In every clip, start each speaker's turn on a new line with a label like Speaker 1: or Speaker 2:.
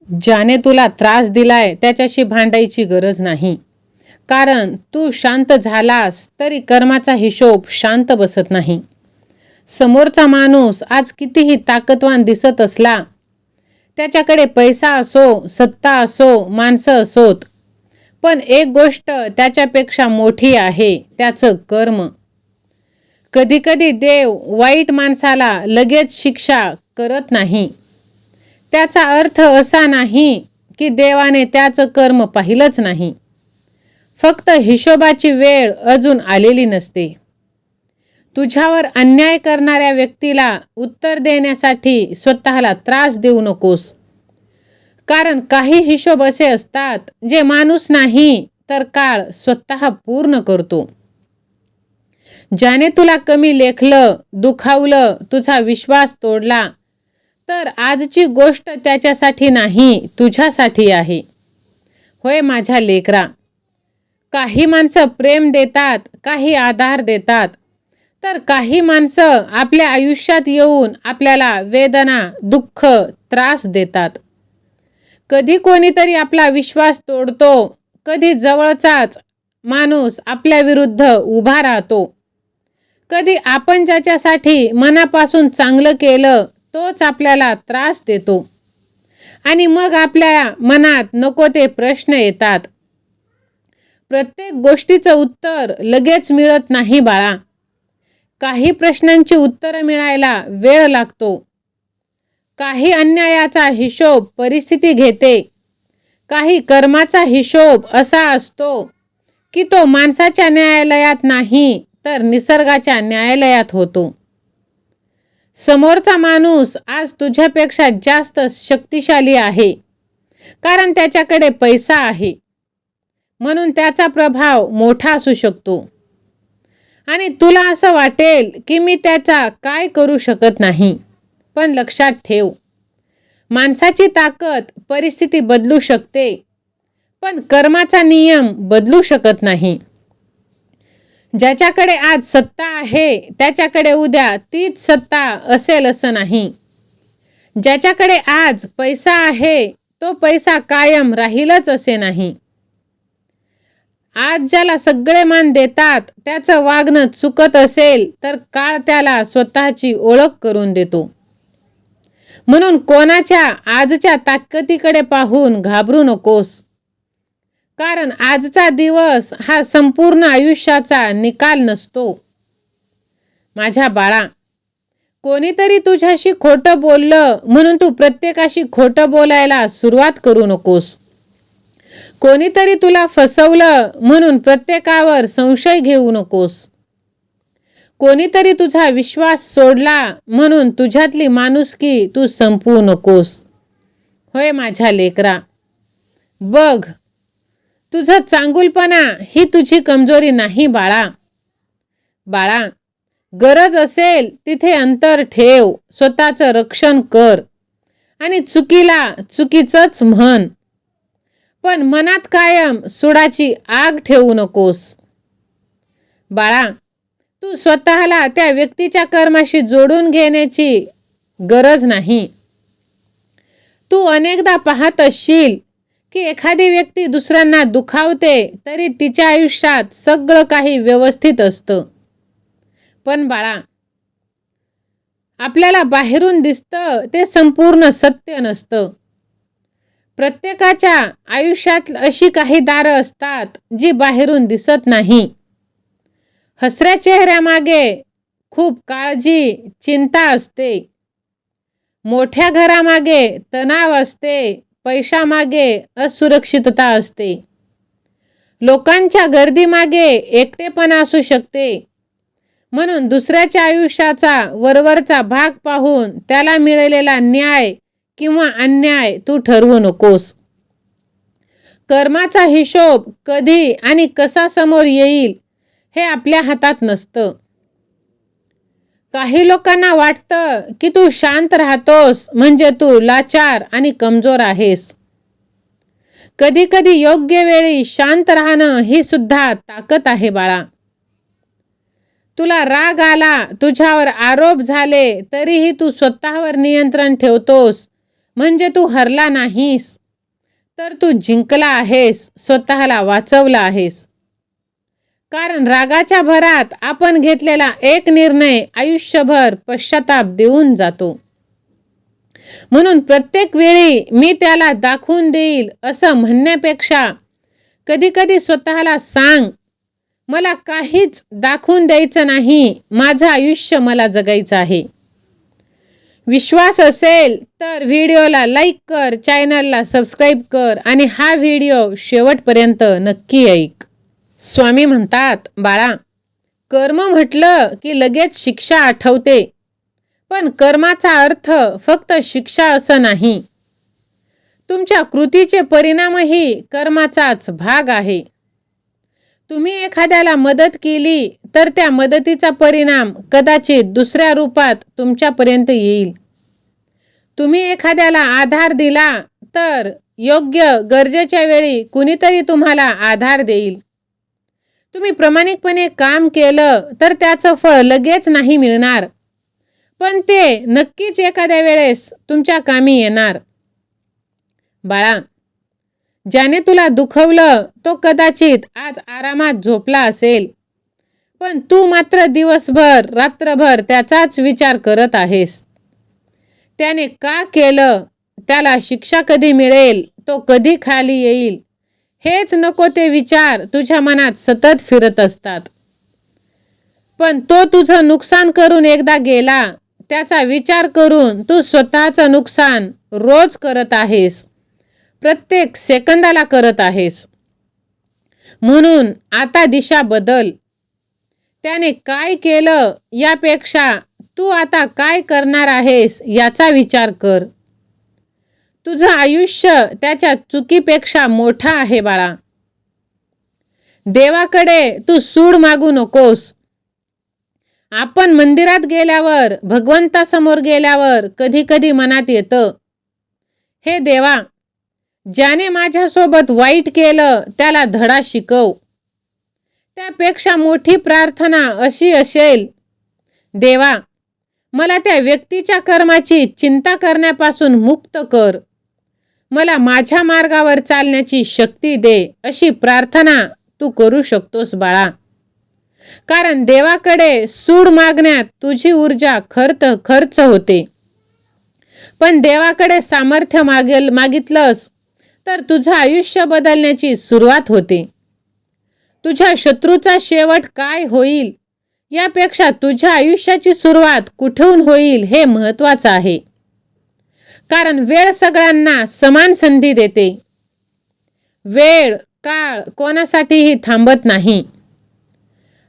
Speaker 1: ज्याने तुला त्रास दिलाय त्याच्याशी भांडायची गरज नाही. कारण तू शांत झालास तरी कर्माचा हिशोब शांत बसत नाही. समोरचा माणूस आज कितीही ताकदवान दिसत असला, त्याच्याकडे पैसा असो, सत्ता असो, माणसं असोत, पण एक गोष्ट त्याच्यापेक्षा मोठी आहे, त्याचं कर्म. कधीकधी देव वाईट माणसाला लगेच शिक्षा करत नाही. त्याचा अर्थ असा नाही की देवाने त्याचं कर्म पाहिलंच नाही. फक्त हिशोबाची वेळ अजून आलेली नसते. तुझ्यावर अन्याय करणाऱ्या व्यक्तीला उत्तर देण्यासाठी स्वतःला त्रास देऊ नकोस. कारण काही हिशोब असे असतात जे माणूस नाही तर काळ स्वतः पूर्ण करतो. ज्याने तुला कमी लेखलं, दुखावलं, तुझा विश्वास तोडला, तर आजची गोष्ट त्याच्यासाठी नाही, तुझ्यासाठी आहे. होय माझ्या लेकरा, काही माणसं प्रेम देतात, काही आधार देतात, तर काही माणसं आपल्या आयुष्यात येऊन आपल्याला वेदना, दुःख, त्रास देतात. कधी कोणीतरी आपला विश्वास तोडतो, कधी जवळचाच माणूस आपल्या विरुद्ध उभा राहतो. कधी आपण ज्याच्यासाठी मनापासून चांगलं केलं तोच आपल्याला त्रास देतो. आणि मग आपल्या मनात नको ते प्रश्न येतात. प्रत्येक गोष्टीचं उत्तर लगेच मिळत नाही बाळा. काही प्रश्नांची उत्तरं मिळायला वेळ लागतो. काही अन्यायाचा हिशोब परिस्थिती घेते. काही कर्माचा हिशोब असा असतो की तो माणसाच्या न्यायालयात नाही तर निसर्गाच्या न्यायालयात होतो. समोरचा माणूस आज तुझ्यापेक्षा जास्त शक्तिशाली आहे, कारण त्याच्याकडे पैसा आहे, म्हणून त्याचा प्रभाव मोठा असू शकतो. आणि तुला असं वाटेल की मी त्याचा काय करू शकत नाही. पण लक्षात ठेव, माणसाची ताकद परिस्थिती बदलू शकते, पण कर्माचा नियम बदलू शकत नाही. ज्याच्याकडे आज सत्ता आहे त्याच्याकडे उद्या तीच सत्ता असेल असं नाही. ज्याच्याकडे आज पैसा आहे तो पैसा कायम राहीलच असे नाही. आज ज्याला सगळे मान देतात त्याचं वागणं चुकत असेल तर काळ त्याला स्वतःची ओळख करून देतो. म्हणून कोणाच्या आजच्या ताकदीकडे पाहून घाबरू नकोस. कारण आजचा दिवस हा संपूर्ण आयुष्याचा निकाल नसतो. माझ्या बाळा, कोणीतरी तुझ्याशी खोटं बोललं म्हणून तू प्रत्येकाशी खोटं बोलायला सुरुवात करू नकोस. कोणीतरी तुला फसवलं म्हणून प्रत्येकावर संशय घेऊ नकोस. कोणीतरी तुझा विश्वास सोडला म्हणून तुझ्यातली माणुसकी तू संपवू नकोस. होय माझ्या लेकरा, बघ, तुझं चांगुलपणा ही तुझी कमजोरी नाही बाळा. बाळा, गरज असेल तिथे अंतर ठेव, स्वतःचं रक्षण कर आणि चुकीला चुकीचंच म्हण. पण मनात कायम सुडाची आग ठेवू नकोस. बाळा, तू स्वतःला त्या व्यक्तीच्या कर्माशी जोडून घेण्याची गरज नाही. तू अनेकदा पाहत असशील की एखादी व्यक्ती दुसऱ्यांना दुखावते तरी तिच्या आयुष्यात सगळं काही व्यवस्थित असतं. पण बाळा, आपल्याला बाहेरून दिसतं ते संपूर्ण सत्य नसतं. प्रत्येकाच्या आयुष्यात अशी काही दारं असतात जी बाहेरून दिसत नाही. हसऱ्या चेहऱ्यामागे खूप काळजी, चिंता असते. मोठ्या घरामागे तणाव असते, पैशामागे असुरक्षितता असते. लोकांच्या गर्दीमागे एकटेपणा असू शकते. म्हणून दुसऱ्याच्या आयुष्याचा वरवरचा भाग पाहून त्याला मिळालेला न्याय किंवा अन्याय तू ठरवू नकोस. कर्माचा हिशोब कधी आणि कसा समोर येईल हे आपल्या हातात नसतं. काही लोकांना वाटतं की तू शांत राहतोस म्हणजे तू लाचार आणि कमजोर आहेस. कधी कधी योग्य वेळी शांत राहणं ही सुद्धा ताकद आहे बाळा. तुला राग आला, तुझ्यावर आरोप झाले तरीही तू स्वतःवर नियंत्रण ठेवतोस म्हणजे तू हरला नाहीस, तर तू जिंकला आहेस, स्वतःला वाचवला आहेस. कारण रागाच्या भरात आपण घेतलेला एक निर्णय आयुष्यभर पश्चाताप देऊन जातो. म्हणून प्रत्येक वेळी मी त्याला दाखवून देईल असं म्हणण्यापेक्षा कधीकधी स्वतःला सांग, मला काहीच दाखवून द्यायचं नाही, माझं आयुष्य मला जगायचं आहे. विश्वास असेल तर व्हिडिओला लाईक कर, चॅनलला सबस्क्राईब कर आणि हा व्हिडिओ शेवटपर्यंत नक्की ऐक. स्वामी म्हणतात, बाळा, कर्म म्हटलं की लगेच शिक्षा आठवते, पण कर्माचा अर्थ फक्त शिक्षा असं नाही. तुमच्या कृतीचे परिणामही कर्माचाच भाग आहे. तुम्ही एखाद्याला मदत केली तर त्या मदतीचा परिणाम कदाचित दुसऱ्या रूपात तुमच्यापर्यंत येईल. तुम्ही एखाद्याला आधार दिला तर योग्य गरजेच्या वेळी कुणीतरी तुम्हाला आधार देईल. तुम्ही प्रामाणिकपणे काम केलं तर त्याचं फळ लगेच नाही मिळणार, पण ते नक्कीच एखाद्या वेळेस तुमच्या कामी येणार. बाळा, ज्याने तुला दुखवलं तो कदाचित आज आरामात झोपला असेल, पण तू मात्र दिवसभर रात्रभर त्याचाच विचार करत आहेस. त्याने का केलं, त्याला शिक्षा कधी मिळेल, तो कधी खाली येईल, हेच नको ते विचार तुझ्या मनात सतत फिरत असतात. पण तो तुझं नुकसान करून एकदा गेला, त्याचा विचार करून तू स्वतःचं नुकसान रोज करत आहेस, प्रत्येक सेकंदाला करत आहेस. म्हणून आता दिशा बदल. त्याने काय केलं यापेक्षा तू आता काय करणार आहेस याचा विचार कर. तुझं आयुष्य त्याच्या चुकीपेक्षा मोठा आहे बाळा. देवाकडे तू सूड मागू नकोस. आपण मंदिरात गेल्यावर, भगवंतासमोर गेल्यावर कधी कधी मनात येतं, हे देवा, ज्याने माझ्यासोबत वाईट केलं त्याला धडा शिकव. त्यापेक्षा मोठी प्रार्थना अशी असेल, देवा, मला त्या व्यक्तीच्या कर्माची चिंता करण्यापासून मुक्त कर, मला माझ्या मार्गावर चालण्याची शक्ती दे. अशी प्रार्थना तू करू शकतोस बाळा. कारण देवाकडे सूड मागण्यात तुझी ऊर्जा खर्च होते, पण देवाकडे सामर्थ्य मागितलंस तर तुझं आयुष्य बदलण्याची सुरुवात होते. तुझ्या शत्रूचा शेवट काय होईल यापेक्षा तुझ्या आयुष्याची सुरुवात कुठून होईल हे महत्त्वाचं आहे. कारण वेळ सगळ्यांना समान संधी देते. वेळ काळ कोणासाठीही थांबत नाही.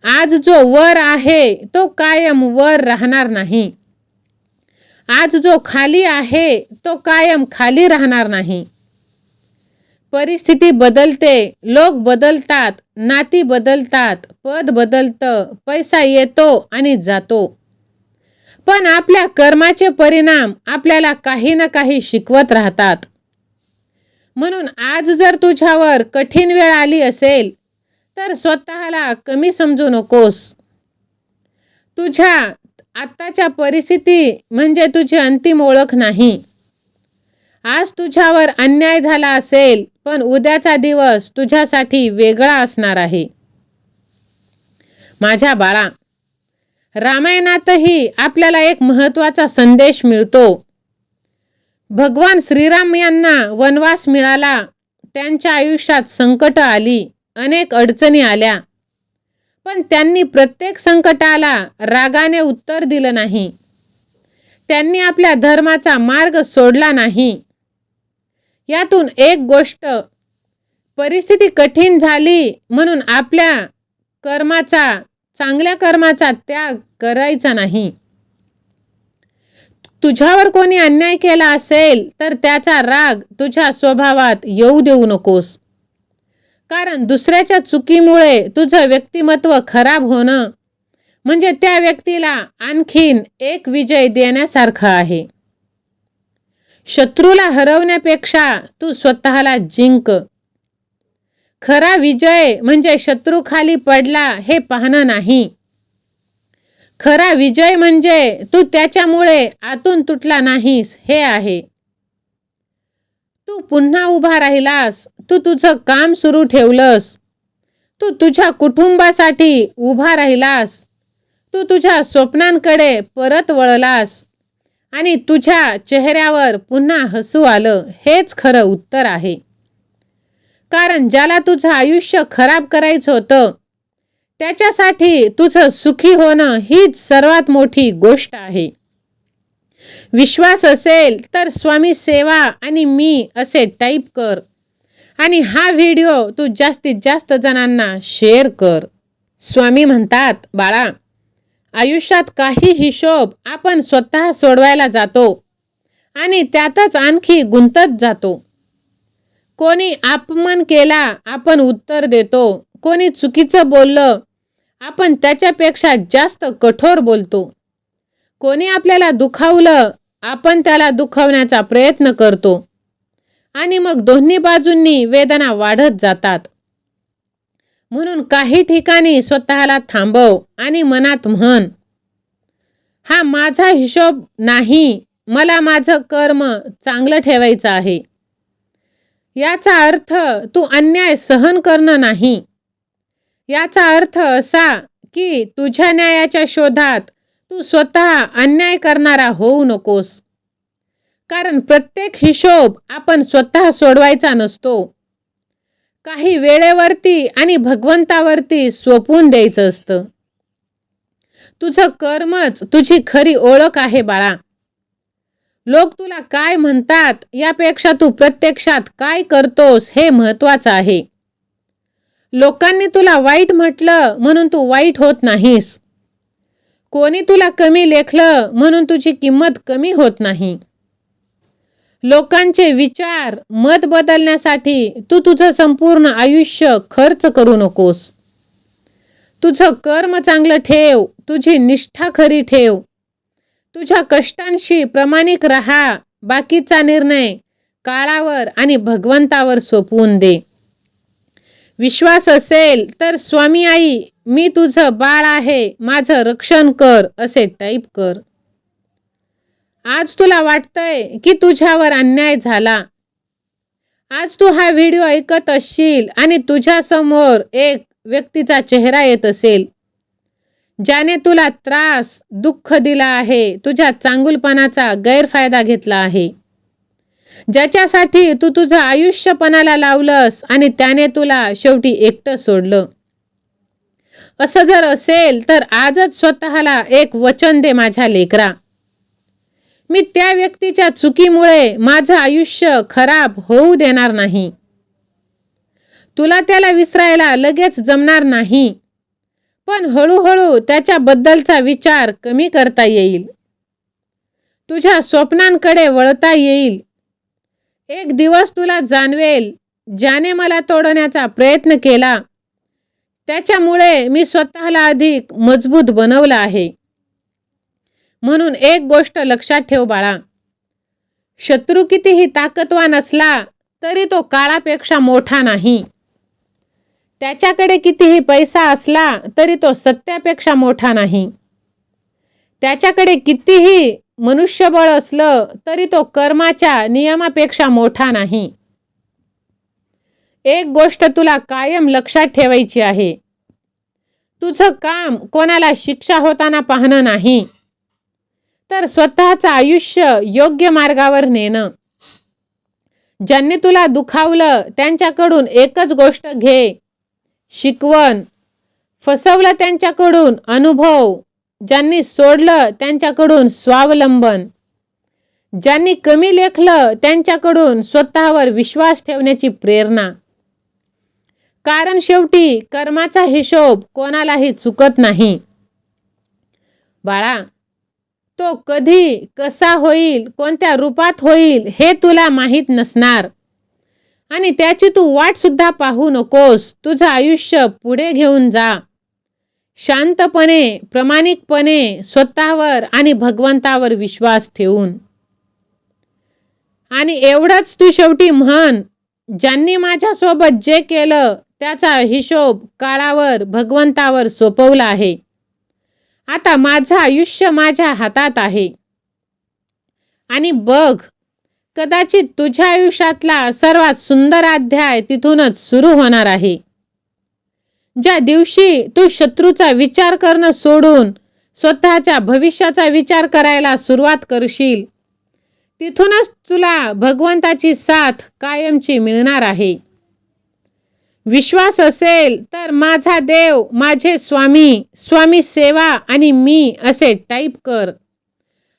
Speaker 1: आज जो वर आहे तो कायम वर राहणार नाही. आज जो खाली आहे तो कायम खाली राहणार नाही. परिस्थिती बदलते, लोक बदलतात, नाती बदलतात, पद बदलतं, पैसा येतो आणि जातो, पण आपल्या कर्माचे परिणाम आपल्याला काही ना काही शिकवत राहतात. म्हणून आज जर तुझ्यावर कठीण वेळ आली असेल तर स्वतःला कमी समजू नकोस. तुझ्या आत्ताच्या परिस्थिती म्हणजे तुझी अंतिम ओळख नाही. आज तुझ्यावर अन्याय झाला असेल, पण उद्याचा दिवस तुझ्यासाठी वेगळा असणार आहे. माझ्या बाळा, रामायणातही आपल्याला एक महत्त्वाचा संदेश मिळतो. भगवान श्रीराम यांना वनवास मिळाला, त्यांच्या आयुष्यात संकट आली, अनेक अडचणी आल्या, पण त्यांनी प्रत्येक संकटाला रागाने उत्तर दिलं नाही. त्यांनी आपल्या धर्माचा मार्ग सोडला नाही. यातून एक गोष्ट, परिस्थिती कठीण झाली म्हणून आपल्या चांगल्या कर्माचा त्याग करायचा नाही. तुझ्यावर कोणी अन्याय केला असेल तर त्याचा राग तुझ्या स्वभावात येऊ देऊ नकोस. कारण दुसऱ्याच्या चुकीमुळे तुझं व्यक्तिमत्व खराब होणं म्हणजे त्या व्यक्तीला आणखीन एक विजय देण्यासारखं आहे. शत्रूला हरवण्यापेक्षा तू स्वतःला जिंक. खरा विजय म्हणजे शत्रू खाली पडला हे पाहणं नाही. खरा विजय म्हणजे तू त्याच्यामुळे आतून तुटला नाहीस हे आहे. तू पुन्हा उभा राहिलास, तू तुझं काम सुरू ठेवलंस, तू तुझ्या कुटुंबासाठी उभा राहिलास, तू तुझ्या स्वप्नांकडे परत वळलास आणि तुझ्या चेहऱ्यावर पुन्हा हसू आलं, हेच खरं उत्तर आहे. कारण ज्याला तुझं आयुष्य खराब करायचं होतं, त्याच्यासाठी तुझं सुखी होणं हीच सर्वात मोठी गोष्ट आहे. विश्वास असेल तर स्वामी सेवा आणि मी असे टाईप कर आणि हा व्हिडिओ तू जास्तीत जास्त जणांना शेअर कर. स्वामी म्हणतात, बाळा, आयुष्यात काही हिशोब आपण स्वतः सोडवायला जातो आणि त्यातच आणखी गुंतत जातो. कोणी अपमान केला आपण उत्तर देतो, कोणी चुकीचं बोललं आपण त्याच्यापेक्षा जास्त कठोर बोलतो, कोणी आपल्याला दुखावलं आपण त्याला दुखावण्याचा प्रयत्न करतो आणि मग दोन्ही बाजूंनी वेदना वाढत जातात. म्हणून काही ठिकाणी स्वतःला थांबव आणि मनात म्हण, हा माझा हिशोब नाही, मला माझं कर्म चांगलं ठेवायचं आहे. याचा अर्थ तू अन्याय सहन करणं नाही. याचा अर्थ असा की तुझ्या न्यायाच्या शोधात तू स्वतः अन्याय करणारा होऊ नकोस. कारण प्रत्येक हिशोब आपण स्वतः सोडवायचा नसतो. काही वेळेवरती आणि भगवंतावरती सोपवून द्यायचं असतं. तुझं कर्मच तुझी खरी ओळख आहे बाळा. लोक तुला काय म्हणतात यापेक्षा तू प्रत्यक्षात काय करतोस हे महत्त्वाचं आहे. लोकांनी तुला वाईट म्हटलं म्हणून तू वाईट होत नाहीस. कोणी तुला कमी लेखलं म्हणून तुझी किंमत कमी होत नाही. लोकांचे विचार, मत बदलण्यासाठी तू तुझं संपूर्ण आयुष्य खर्च करू नकोस. तुझं कर्म चांगलं ठेव, तुझी निष्ठा खरी ठेव, तुझ्या कष्टांशी प्रामाणिक राहा. बाकीचा निर्णय काळावर आणि भगवंतावर सोपवून दे. विश्वास असेल तर स्वामी आई, मी तुझं बाळ आहे, माझं रक्षण कर असे टाईप कर. आज तुला वाटतंय की तुझ्यावर अन्याय झाला. आज तू हा व्हिडिओ ऐकत असशील आणि तुझ्यासमोर एक व्यक्तीचा चेहरा येत असेल, ज्याने तुला त्रास, दुःख दिला आहे, तुझ्या चांगुलपणाचा गैरफायदा घेतला आहे, ज्याच्यासाठी तू तुझं आयुष्य पणाला लावलंस आणि त्याने तुला शेवटी एकटं सोडलं. असं जर असेल तर आजच स्वतःला एक वचन दे, माझ्या लेकरा, मी त्या व्यक्तीच्या चुकीमुळे माझं आयुष्य खराब होऊ देणार नाही. तुला त्याला विसरायला लगेच जमणार नाही, पण हळूहळू त्याच्याबद्दलचा विचार कमी करता येईल. तुझ्या स्वप्नांकडे वळता येईल. एक दिवस तुला जाणवेल, ज्याने मला तोडण्याचा प्रयत्न केला त्याच्यामुळे मी स्वतःला अधिक मजबूत बनवलं आहे. म्हणून एक गोष्ट लक्षात ठेव बाळा, शत्रू कितीही ताकदवान असला तरी तो काळापेक्षा मोठा नाही. त्याच्याकडे कितीही पैसा असला तरी तो सत्यापेक्षा मोठा नाही. त्याच्याकडे कितीही मनुष्यबळ असलं तरी तो कर्माच्या नियमापेक्षा मोठा नाही. एक गोष्ट तुला कायम लक्षात ठेवायची आहे, तुझं काम कोणाला शिक्षा होताना पाहणं नाही, तर स्वतःचं आयुष्य योग्य मार्गावर नेणं. ज्यांनी तुला दुखावलं त्यांच्याकडून एकच गोष्ट घे, शिकवण. फसवलं त्यांच्याकडून अनुभव. ज्यांनी सोडलं त्यांच्याकडून स्वावलंबन. ज्यांनी कमी लेखलं त्यांच्याकडून स्वतःवर विश्वास ठेवण्याची प्रेरणा. कारण शेवटी कर्माचा हिशोब कोणालाही चुकत नाही. बाळा, तो कधी, कसा होईल, कोणत्या रूपात होईल हे तुला माहीत नसणार आणि त्याची तू वाट सुद्धा पाहू नकोस. तुझं आयुष्य पुढे घेऊन जा, शांतपणे, प्रामाणिकपणे, स्वतःवर आणि भगवंतावर विश्वास ठेवून. आणि एवढंच तू शेवटी म्हण, ज्यांनी माझ्यासोबत जे केलं त्याचा हिशोब काळावर, भगवंतावर सोपवला आहे. आता माझं आयुष्य माझ्या हातात आहे. आणि बघ, कदाचित तुझ्या आयुष्यातला सर्वात सुंदर अध्याय तिथूनच सुरू होणार आहे. ज्या दिवशी तू शत्रूचा विचार करणं सोडून स्वतःच्या भविष्याचा विचार करायला सुरुवात करशील, तिथूनच तुला भगवंताची साथ कायमची मिळणार आहे. विश्वास असेल तर माझा देव, माझे स्वामी, स्वामी सेवा आणि मी असे टाईप कर.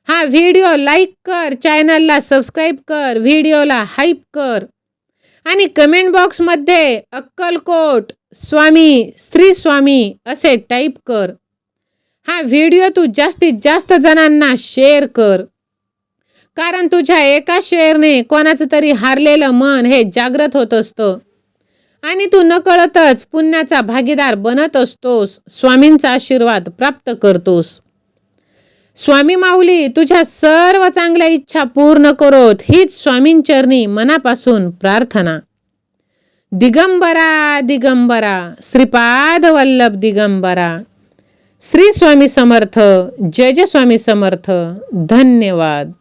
Speaker 1: हा व्हिडिओ लाईक कर, चॅनलला सबस्क्राईब कर, व्हिडिओला हाईप कर आणि कमेंट बॉक्समध्ये अक्कलकोट स्वामी, श्री स्वामी असे टाईप कर. हा व्हिडिओ तू जास्तीत जास्त जणांना शेअर कर, कारण तुझ्या एका शेअरने कोणाचं तरी हारलेलं मन हे जागृत होत असतं आणि तू नकळतच पुण्याचा भागीदार बनत असतोस, स्वामींचा आशीर्वाद प्राप्त करतोस. स्वामी माऊली तुझ्या सर्व चांगल्या इच्छा पूर्ण करोत, हीच स्वामींचरणी मनापासून प्रार्थना. दिगंबरा दिगंबरा, श्रीपाद वल्लभ दिगंबरा. श्री स्वामी समर्थ. जय जय स्वामी समर्थ. धन्यवाद.